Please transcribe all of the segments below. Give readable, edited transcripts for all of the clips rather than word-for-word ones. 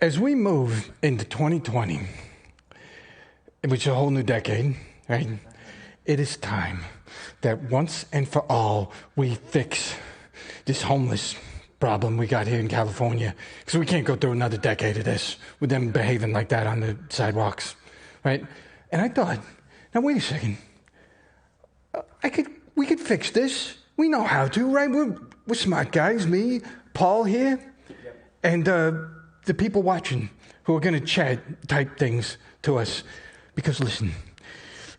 As we move into 2020, which is a whole new decade, right? It is time that once and for all we fix this homeless problem we got here in California, because we can't go through another decade of this with them behaving like that on the sidewalks, right? And I thought, now wait a second, we could fix this. We know how to, right? We're smart guys, me, Paul here, and the people watching who are going to chat type things to us. Because listen,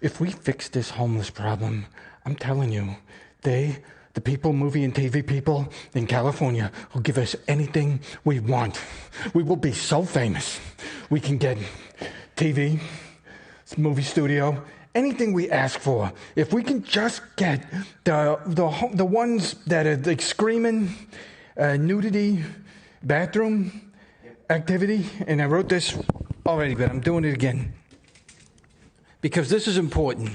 if we fix this homeless problem, I'm telling you, the people, movie and TV people in California will give us anything we want. We will be so famous. We can get TV, movie studio, anything we ask for. If we can just get the ones that are like screaming, nudity, bathroom activity, and I wrote this already, but I'm doing it again because this is important.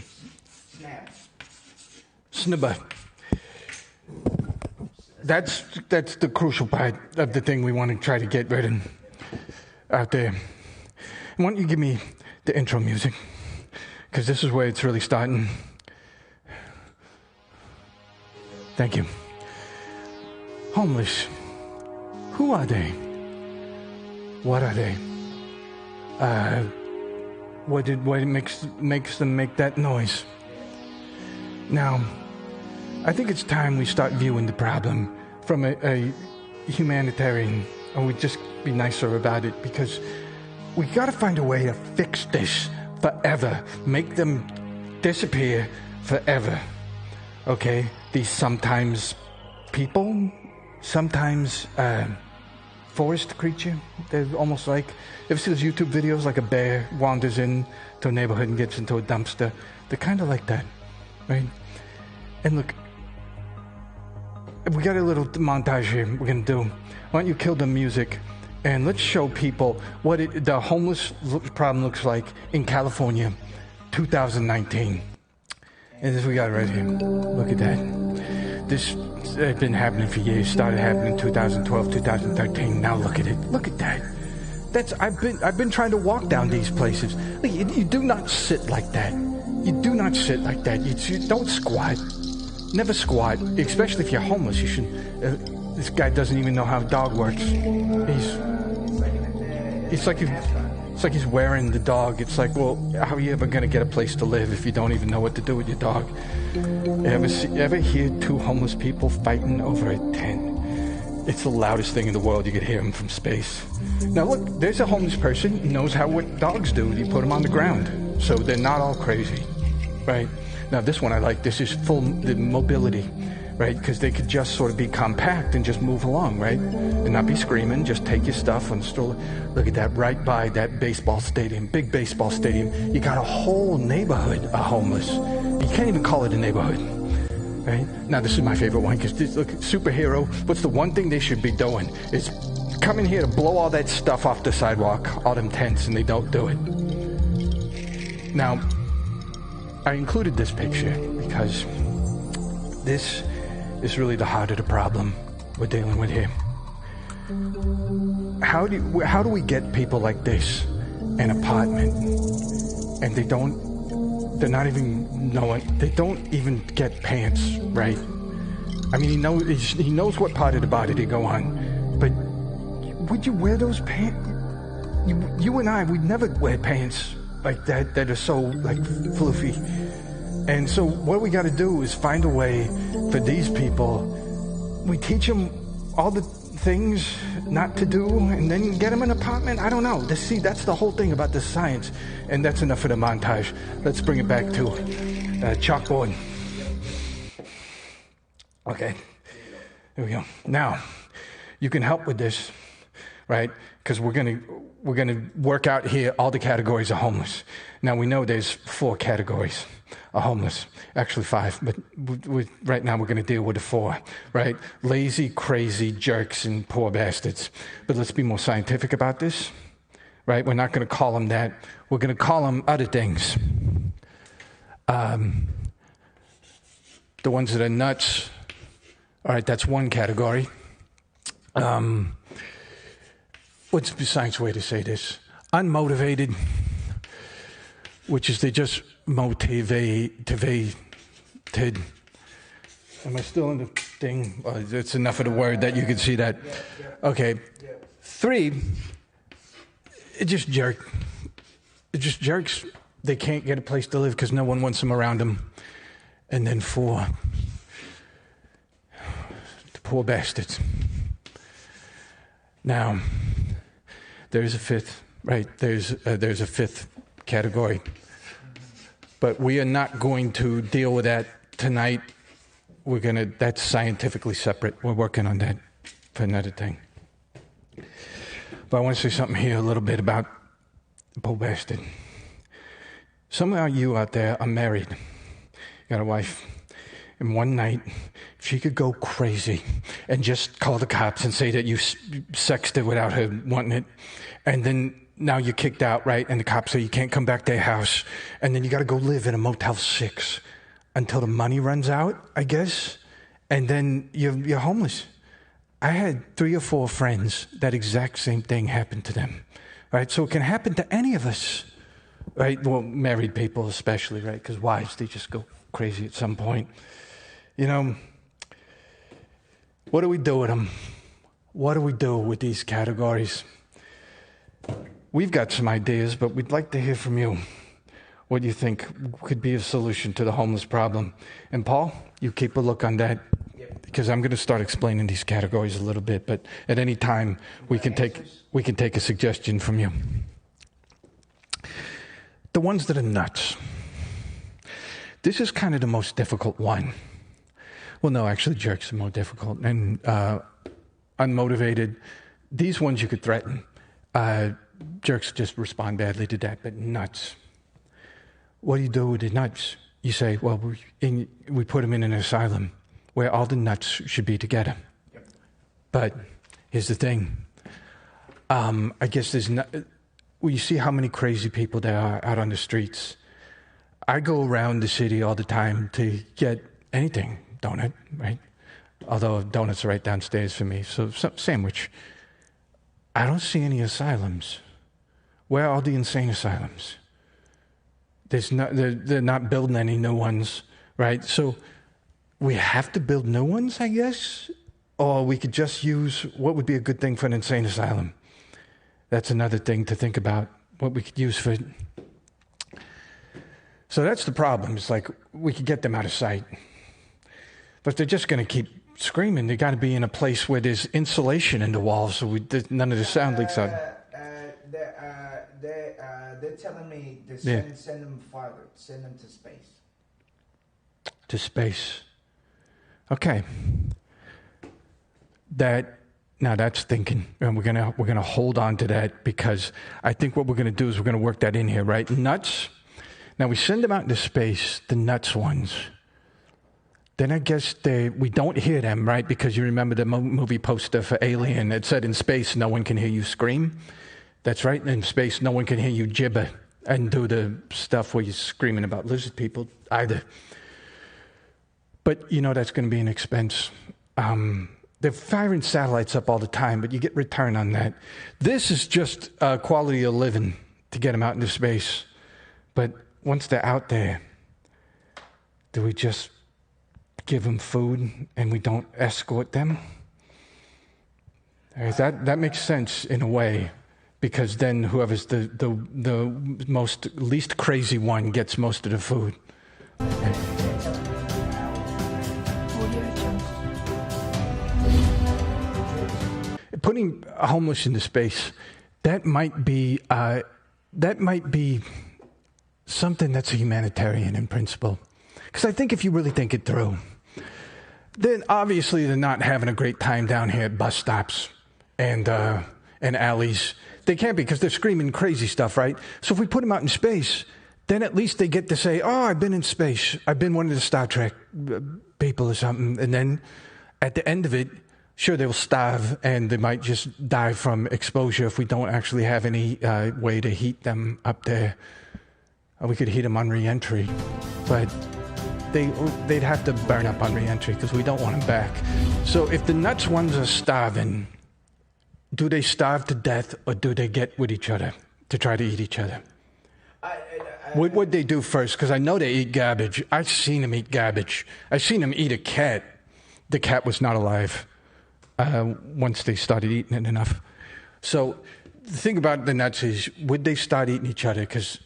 Snibber. That's the crucial part of the thing we want to try to get rid of out there. Why don't you give me the intro music? Because this is where it's really starting. Thank you. Homeless. Who are they? What are they? What makes them make that noise? Now, I think it's time we start viewing the problem from a humanitarian, or we just be nicer about it, because we got to find a way to fix this forever, make them disappear forever. Okay, these sometimes people, sometimes forest creature. They're almost like, you ever see those YouTube videos like a bear wanders into a neighborhood and gets into a dumpster? They're kind of like that, right? And look, we got a little montage here we're going to do. Why don't you kill the music and let's show people what the homeless problem looks like in California, 2019. And this we got right here. Look at that. This has been happening for years. Started happening in 2012, 2013. Now look at it. Look at that. I've been trying to walk down these places. Look, you do not sit like that. You do not sit like that. You don't squat. Never squat, especially if you're homeless. You should. This guy doesn't even know how a dog works. It's like he's wearing the dog. It's like, well, how are you ever gonna get a place to live if you don't even know what to do with your dog? Ever hear two homeless people fighting over a tent? It's the loudest thing in the world. You could hear them from space. Now look, there's a homeless person who knows what dogs do. You put them on the ground, so they're not all crazy, right? Now this one I like. This is full mobility, right? Because they could just sort of be compact and just move along, right? And not be screaming. Just take your stuff and stroll. Look at that, right by that baseball stadium, big baseball stadium. You got a whole neighborhood of homeless. You can't even call it a neighborhood, right? Now this is my favorite one because look, superhero. What's the one thing they should be doing? Is coming here to blow all that stuff off the sidewalk, all them tents, and they don't do it. Now, I included this picture because this is really the heart of the problem we're dealing with here. How do we get people like this an apartment and they don't even get pants, right? I mean, he knows what part of the body to go on, but would you wear those pants? You and I, we'd never wear pants like that are so like floofy. And so what we got to do is find a way for these people. We teach them all the things not to do and then get them an apartment. I don't know. See, that's the whole thing about the science. And that's enough for the montage. Let's bring it back to chalkboard. Okay. There we go. Now, you can help with this, right? Because we're gonna work out here all the categories of homeless. Now we know there's 4 categories of homeless, actually 5, but right now we're gonna deal with the 4, right? Lazy, crazy, jerks, and poor bastards. But let's be more scientific about this, right? We're not gonna call them that. We're gonna call them other things. The ones that are nuts. All right, that's one category. what's the science way to say this? Unmotivated, which is they just motivated. Am I still in the thing? Oh, it's enough of the word that you can see that. Okay. 3, it just jerk. It just jerks. They can't get a place to live because no one wants them around them. And then 4, the poor bastards. Now, there's a 5th, right? There's a 5th category. But we are not going to deal with that tonight. That's scientifically separate. We're working on that for another thing. But I want to say something here a little bit about the poor bastard. Some of you out there are married. You got a wife. And one night, she could go crazy and just call the cops and say that you sexed her without her wanting it. And then now you're kicked out, right? And the cops say you can't come back to their house. And then you got to go live in a Motel 6 until the money runs out, I guess. And then you're homeless. I had 3 or 4 friends, that exact same thing happened to them, right? So it can happen to any of us, right? Well, married people especially, right? Because wives, they just go crazy at some point. You know, what do we do with them? What do we do with these categories? We've got some ideas, but we'd like to hear from you. What do you think could be a solution to the homeless problem? And Paul, you keep a look on that, because I'm going to start explaining these categories a little bit, but at any time we can take a suggestion from you. The ones that are nuts. This is kind of the most difficult one. Well, no, actually, jerks are more difficult. And unmotivated, these ones you could threaten. Jerks just respond badly to that, but nuts. What do you do with the nuts? You say, well, we put them in an asylum where all the nuts should be together. Yep. But here's the thing. I guess well, you see how many crazy people there are out on the streets. I go around the city all the time to get anything. Donut, right? Although donuts are right downstairs for me. So sandwich. I don't see any asylums. Where are all the insane asylums? They're not building any new ones, right? So we have to build new ones, I guess? Or we could just use what would be a good thing for an insane asylum. That's another thing to think about, what we could use for it. So that's the problem. It's like we could get them out of sight. But they're just going to keep screaming. They got to be in a place where there's insulation in the walls, so none of the sound leaks out. They're telling me to send them farther, send them to space. To space. Okay. Now that's thinking, and we're gonna hold on to that, because I think what we're gonna do is we're gonna work that in here, right? Nuts. Now we send them out into space, the nuts ones. Then I guess we don't hear them, right? Because you remember the movie poster for Alien. It said in space, no one can hear you scream. That's right. In space, no one can hear you gibber and do the stuff where you're screaming about lizard people either. But, that's going to be an expense. They're firing satellites up all the time, but you get return on that. This is just quality of living to get them out into space. But once they're out there, do we just give them food and we don't escort them? That makes sense in a way, because then whoever's the most least crazy one gets most of the food. Okay. Putting a homeless into space, that might be something that's a humanitarian in principle. Because I think if you really think it through, then obviously they're not having a great time down here at bus stops and alleys. They can't be, because they're screaming crazy stuff, right? So if we put them out in space, then at least they get to say, oh, I've been in space. I've been one of the Star Trek people or something. And then at the end of it, sure, they'll starve and they might just die from exposure if we don't actually have any way to heat them up there. We could heat them on re-entry, but they'd have to burn up on re-entry because we don't want them back. So if the nuts ones are starving, do they starve to death or do they get with each other to try to eat each other? What would they do first? Because I know they eat garbage. I've seen them eat garbage. I've seen them eat a cat. The cat was not alive once they started eating it enough. So the thing about the nuts is, would they start eating each other? Because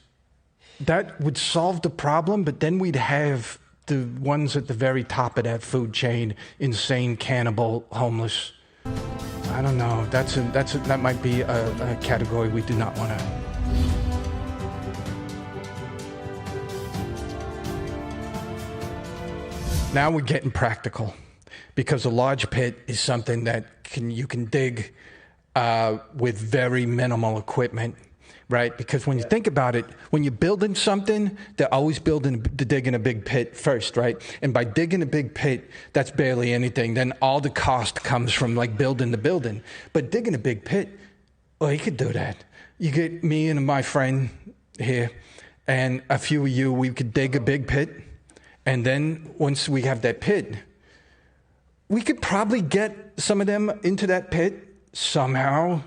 that would solve the problem, but then we'd have the ones at the very top of that food chain, insane, cannibal, homeless. I don't know. That might be a category we do not want to. Now we're getting practical, because a large pit is something that you can dig with very minimal equipment, right? Because when you think about it, when you're building something, they're always digging a big pit first, right? And by digging a big pit, that's barely anything. Then all the cost comes from like building the building. But digging a big pit, well, you could do that. You get me and my friend here, and a few of you, we could dig a big pit. And then once we have that pit, we could probably get some of them into that pit somehow.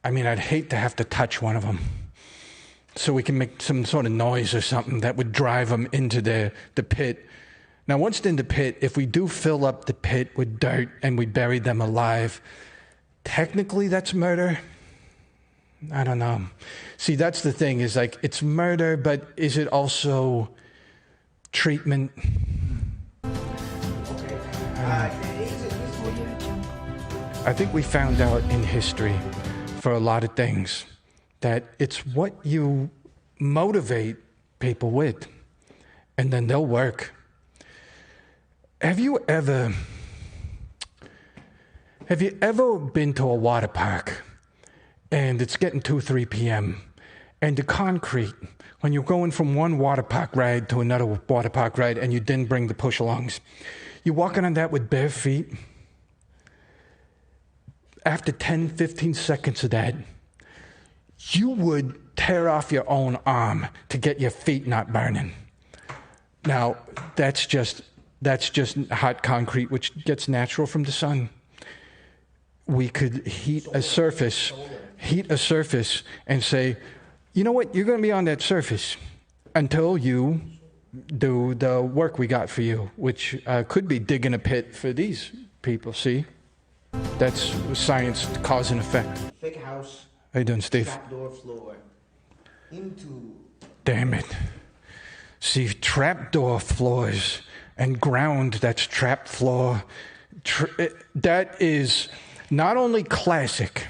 I mean, I'd hate to have to touch one of them. So we can make some sort of noise or something that would drive them into the pit. Now, once in the pit, if we do fill up the pit with dirt and we bury them alive, technically that's murder. I don't know. See, that's the thing, is like, it's murder, but is it also treatment? I think we found out in history, for a lot of things, that it's what you motivate people with, and then they'll work. Have you ever been to a water park and it's getting 2-3 p.m. and the concrete, when you're going from one water park ride to another water park ride and you didn't bring the push-alongs, you're walking on that with bare feet? After 10, 15 seconds of that, you would tear off your own arm to get your feet not burning. Now, that's just hot concrete, which gets natural from the sun. We could heat a surface and say, you know what, you're going to be on that surface until you do the work we got for you, which could be digging a pit for these people, see? That's science, cause and effect. Thick house. How you doing, Steve? Trapdoor floor. Into. Damn it. See, trapdoor floors and ground that's trapped floor. That is not only classic,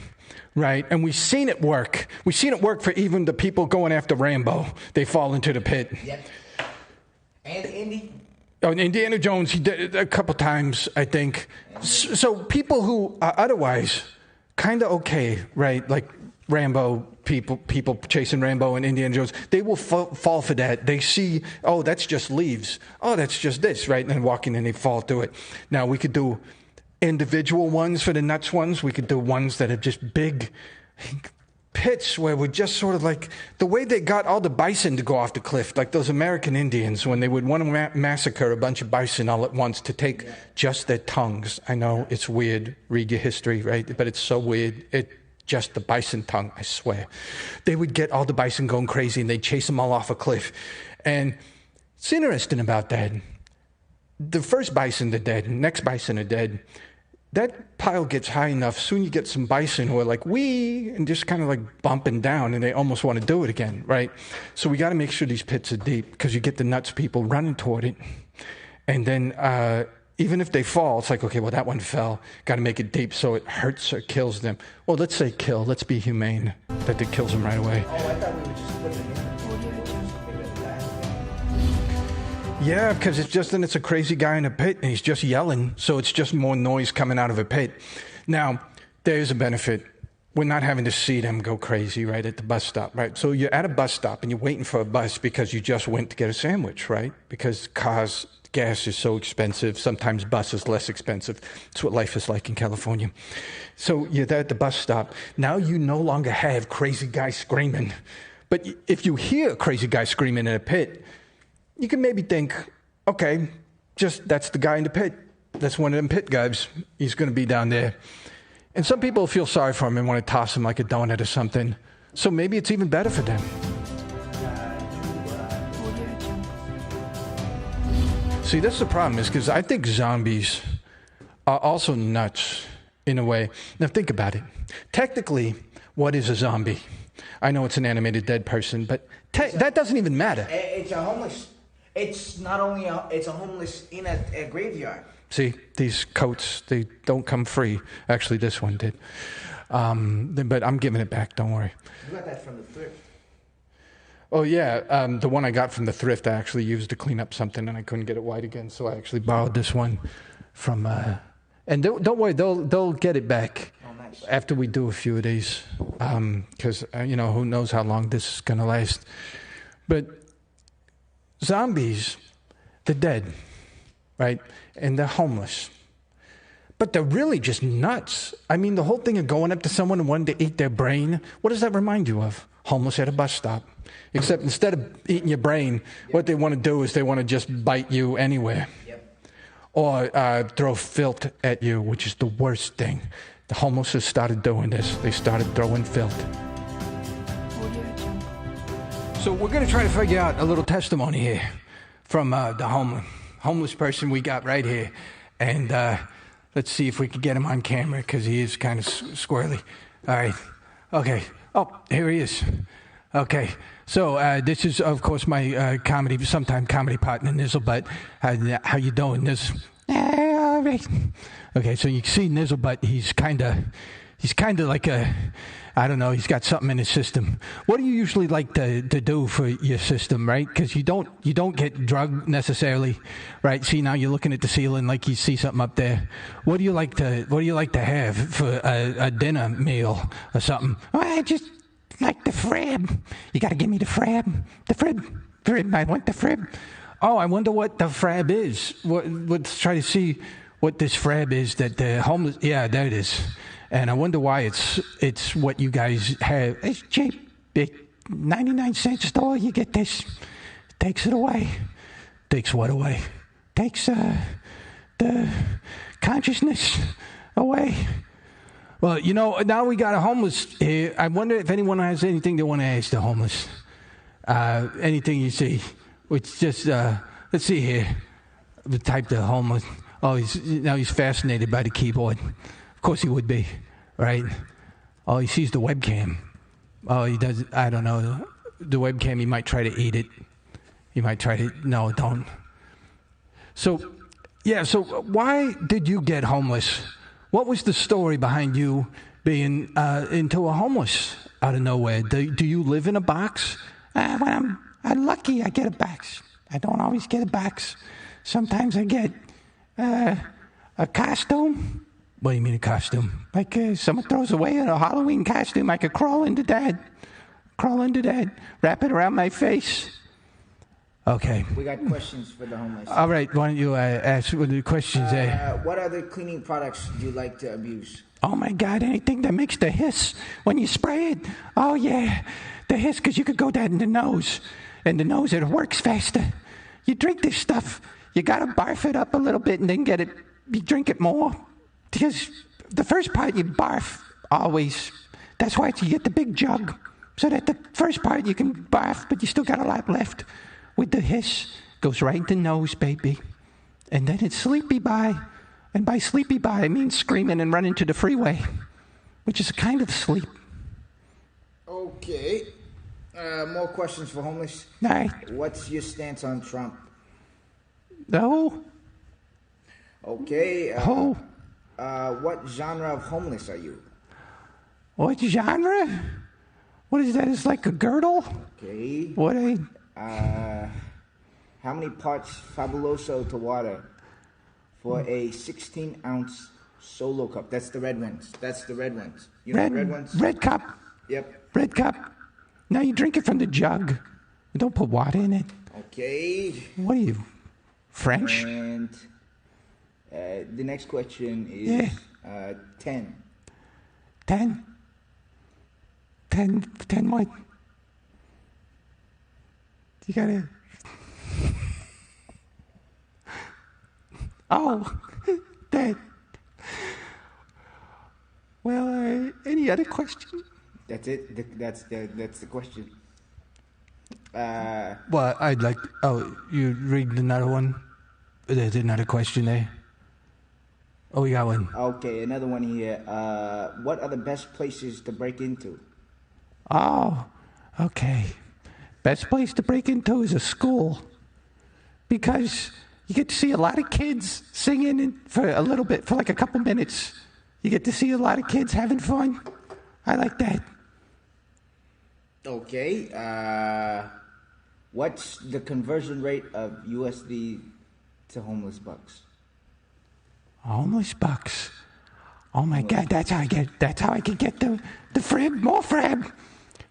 right? And we've seen it work. We've seen it work for even the people going after Rambo. They fall into the pit. Yep. And Indy. Oh, Indiana Jones, he did it a couple times, I think. So people who are otherwise kind of okay, right? Like Rambo, people chasing Rambo and Indiana Jones, they will fall for that. They see, oh, that's just leaves. Oh, that's just this, right? And then walking and they fall through it. Now, we could do individual ones for the nuts ones. We could do ones that are just big pits where we're just sort of like the way they got all the bison to go off the cliff, like those American Indians when they would want to massacre a bunch of bison all at once to take just their tongues. I know it's weird. Read your history, right? But it's so weird. Just the bison tongue, I swear. They would get all the bison going crazy and they'd chase them all off a cliff. And it's interesting about that. The first bison are dead, next bison are dead. That pile gets high enough, soon you get some bison who are like, wee, and just kind of like bumping down, and they almost want to do it again, right? So we got to make sure these pits are deep, because you get the nuts people running toward it. And then even if they fall, it's like, okay, well, that one fell. Got to make it deep so it hurts or kills them. Well, let's say kill. Let's be humane, that it kills them right away. Oh, I thought we would just put it in. Yeah, because it's a crazy guy in a pit, and he's just yelling, so it's just more noise coming out of a pit. Now, there's a benefit. We're not having to see them go crazy, right, at the bus stop, right? So you're at a bus stop, and you're waiting for a bus because you just went to get a sandwich, right? Because gas is so expensive. Sometimes bus is less expensive. That's what life is like in California. So you're there at the bus stop. Now you no longer have crazy guy screaming. But if you hear a crazy guy screaming in a pit, you can maybe think, okay, that's the guy in the pit. That's one of them pit guys. He's going to be down there. And some people feel sorry for him and want to toss him like a donut or something. So maybe it's even better for them. See, that's the problem is because I think zombies are also nuts in a way. Now think about it. Technically, what is a zombie? I know it's an animated dead person, but that doesn't even matter. It's a homeless. It's not only it's a homeless in a graveyard. See, these coats, they don't come free. Actually, this one did. But I'm giving it back, don't worry. You got that from the thrift. Oh, yeah. The one I got from the thrift I actually used to clean up something, and I couldn't get it white again, so I actually borrowed this one from... and don't worry, they'll get it back after we do a few of these, because, who knows how long this is going to last. But zombies, they're dead, right? And they're homeless. But they're really just nuts. I mean, the whole thing of going up to someone and wanting to eat their brain, what does that remind you of? Homeless at a bus stop. Except instead of eating your brain, what they want to do is they want to just bite you anywhere. Or throw filth at you, which is the worst thing. The homeless have started doing this. They started throwing filth. So we're going to try to figure out a little testimony here from the homeless person we got right here. And let's see if we can get him on camera because he is kind of squirrely. All right. Okay. Oh, here he is. Okay. So this is, of course, my sometime comedy partner, Nizzlebutt. How you doing, Nizzle? All right. Okay, so you see Nizzlebutt, he's kind of like I don't know, he's got something in his system. What do you usually like to do for your system, right? Because you don't get drugged necessarily, right? See, now you're looking at the ceiling like you see something up there. What do you like to have for a dinner meal or something? Oh, I just like the frab. You got to give me the frab. The frib. I want the frib. Oh, I wonder what the frab is. Let's try to see what this frab is that the homeless... Yeah, there it is. And I wonder why it's what you guys have. It's cheap. 99-cent store, you get this. Takes it away. Takes what away? Takes the consciousness away. Well, now we got a homeless here. I wonder if anyone has anything they want to ask the homeless. Anything you see. It's just, let's see here. The type of homeless. Oh, he's fascinated by the keyboard. Of course he would be, right? Oh, he sees the webcam. Oh, he does, I don't know. The webcam, he might try to eat it. He might try to, no, don't. So why did you get homeless? What was the story behind you being into a homeless out of nowhere? Do you live in a box? When I'm lucky, I get a box. I don't always get a box. Sometimes I get a costume. What do you mean a costume? Like someone throws away a Halloween costume, I could crawl into that, wrap it around my face. Okay. We got questions for the homeless. All right, why don't you ask what the questions there? What other cleaning products do you like to abuse? Oh my God, anything that makes the hiss when you spray it. Oh yeah, the hiss, because you could go that in the nose. And the nose, it works faster. You drink this stuff, you got to barf it up a little bit and then you drink it more. Because the first part you barf always. That's why you get the big jug. So that the first part you can barf, but you still got a lot left. With the hiss, goes right in the nose, baby. And then it's sleepy bye. And by sleepy bye, I mean screaming and running to the freeway. Which is a kind of sleep. Okay. More questions for homeless. All right. What's your stance on Trump? No. Okay. What genre of homeless are you? What genre? What is that? It's like a girdle? Okay. What a... How many parts Fabuloso to water for a 16-ounce solo cup? That's the red ones. You know the red ones? Red cup. Yep. Red cup. Now you drink it from the jug. Don't put water in it. Okay. What are you, French? And the next question is 10. 10? 10 what? You gotta... Oh, that... Well, any other question? That's it. That's the question. Well, I'd like... Oh, you read another one? There's another question there. Oh, we got one. Okay, another one here. What are the best places to break into? Oh, okay. Best place to break into is a school. Because you get to see a lot of kids singing for a little bit, for like a couple minutes. You get to see a lot of kids having fun. I like that. Okay. What's the conversion rate of USD to homeless bucks? Homeless bucks. Oh my God, that's how I can get the frib, more frib.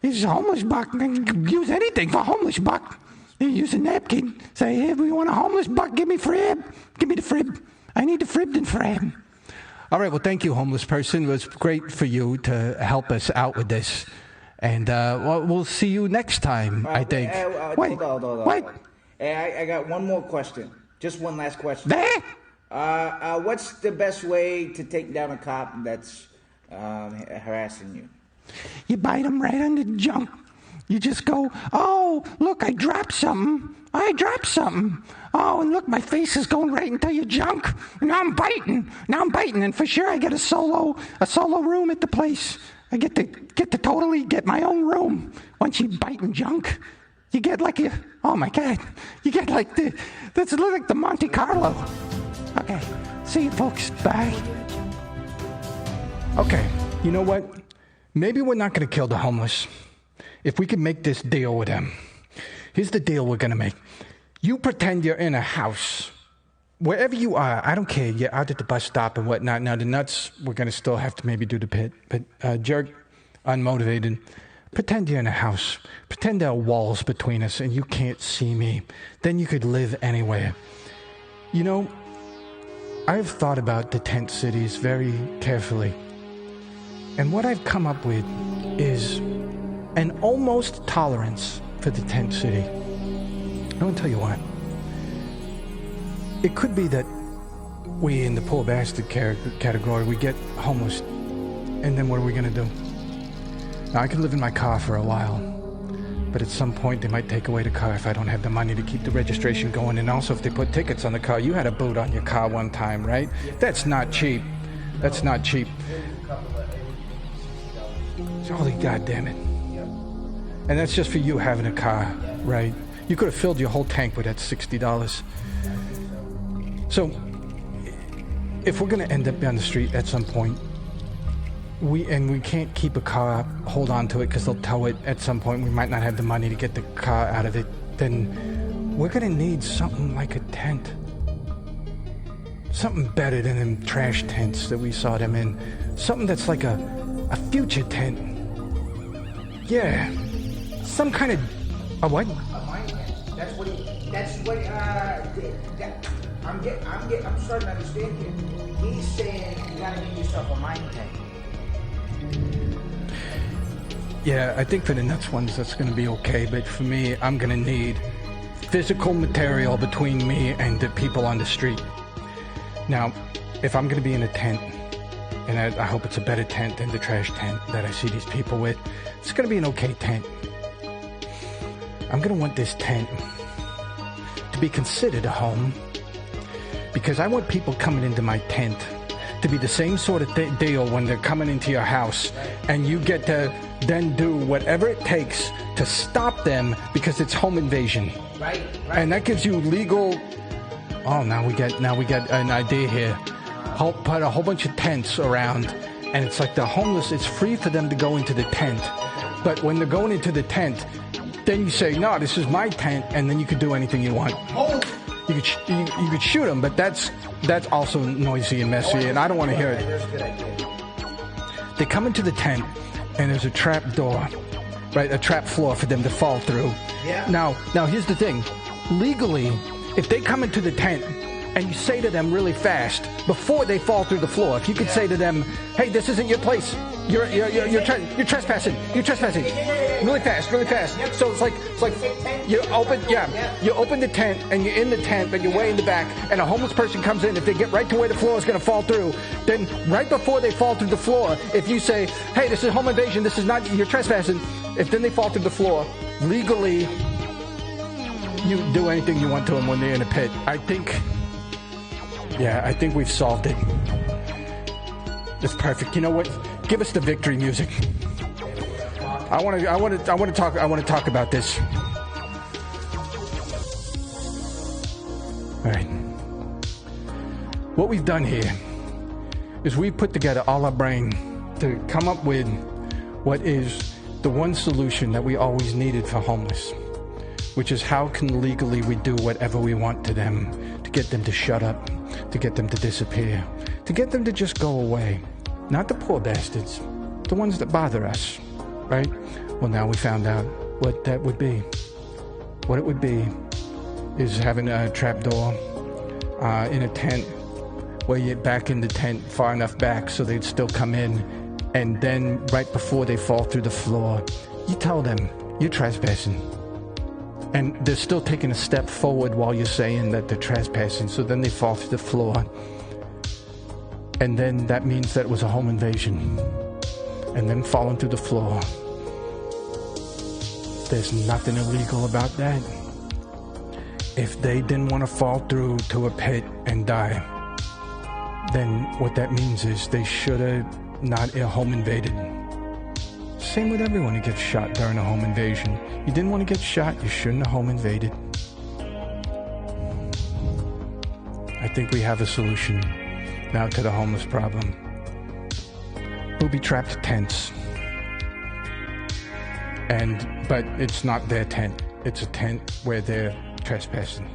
This is a homeless buck. I can use anything for a homeless buck. You use a napkin. Say, hey, we want a homeless buck. Give me frib. Give me the frib. I need the fribbed and frib. All right, well, thank you, homeless person. It was great for you to help us out with this. And we'll see you next time, I think. Wait, hold on. Wait. Hey, I got one more question. Just one last question. There? What's the best way to take down a cop that's harassing you? You bite them right on the junk. You just go, oh, look, I dropped something. Oh, and look, my face is going right into your junk. Now I'm biting. And for sure I get a solo room at the place. I get to totally get my own room. Once you bite in junk, you get like oh my God, you get like that's like the Monte Carlo. Okay, see you folks, bye. Okay, you know what? Maybe we're not going to kill the homeless. If we can make this deal with them. Here's the deal we're going to make. You pretend you're in a house. Wherever you are, I don't care. You're out at the bus stop and whatnot. Now, the nuts, we're going to still have to maybe do the pit. But jerk, unmotivated, pretend you're in a house. Pretend there are walls between us and you can't see me. Then you could live anywhere. You know, I've thought about the tent cities very carefully. And what I've come up with is an almost tolerance for the tent city. I want to tell you what. It could be that we in the poor bastard category, we get homeless, and then what are we going to do? Now, I could live in my car for a while, but at some point they might take away the car if I don't have the money to keep the registration going, and also if they put tickets on the car. You had a boot on your car one time, right? That's not cheap. Holy goddamn it. And that's just for you having a car, right? You could have filled your whole tank with that $60. So, if we're going to end up on the street at some point, we can't keep a car, hold on to it because they'll tow it at some point. We might not have the money to get the car out of it. Then we're going to need something like a tent. Something better than them trash tents that we saw them in. Something that's like a future tent. Yeah. Some kind of... A what? A mine tent. That's what I'm starting to understand here. He's saying you gotta get yourself a mine tent. Yeah, I think for the nuts ones that's gonna be okay, but for me, I'm gonna need physical material between me and the people on the street. Now, if I'm gonna be in a tent, and I hope it's a better tent than the trash tent that I see these people with, it's gonna be an okay tent. I'm gonna want this tent to be considered a home because I want people coming into my tent to be the same sort of deal when they're coming into your house, and you get to then do whatever it takes to stop them because it's home invasion. Right. And that gives you legal... Oh, now we get an idea here. Put a whole bunch of tents around, and it's like the homeless, it's free for them to go into the tent. But when they're going into the tent, then you say, no, this is my tent, and then you could do anything you want. You could shoot them, but that's also noisy and messy, and I don't want to hear it. They come into the tent, and there's a trap door, right? A trap floor for them to fall through. Yeah. Now here's the thing. Legally, if they come into the tent and you say to them really fast before they fall through the floor. If you could say to them, "Hey, this isn't your place. You're trespassing. You're trespassing." Really fast, really fast. So it's like you open the tent and you're in the tent, but you're way in the back, and a homeless person comes in. If they get right to where the floor is going to fall through, then right before they fall through the floor, if you say, "Hey, this is home invasion. This is not, you're trespassing," if then they fall through the floor, legally, you do anything you want to them when they're in a pit. I think we've solved it. It's perfect. You know what? Give us the victory music. I want to talk about this. All right. What we've done here is we put together all our brain to come up with what is the one solution that we always needed for homeless, which is how can legally we do whatever we want to them, to get them to shut up, to get them to disappear, to get them to just go away. Not the poor bastards, the ones that bother us, right? Well, now we found out what that would be. What it would be is having a trapdoor in a tent where you're back in the tent far enough back so they'd still come in, and then right before they fall through the floor, you tell them, "You're trespassing." And they're still taking a step forward while you're saying that they're trespassing, so then they fall through the floor. And then that means that it was a home invasion. And then falling through the floor. There's nothing illegal about that. If they didn't want to fall through to a pit and die, then what that means is they should have not home invaded. Same with everyone who gets shot during a home invasion. You didn't want to get shot, you shouldn't have home invaded. I think we have a solution now to the homeless problem. Booby-trapped tents. But it's not their tent. It's a tent where they're trespassing.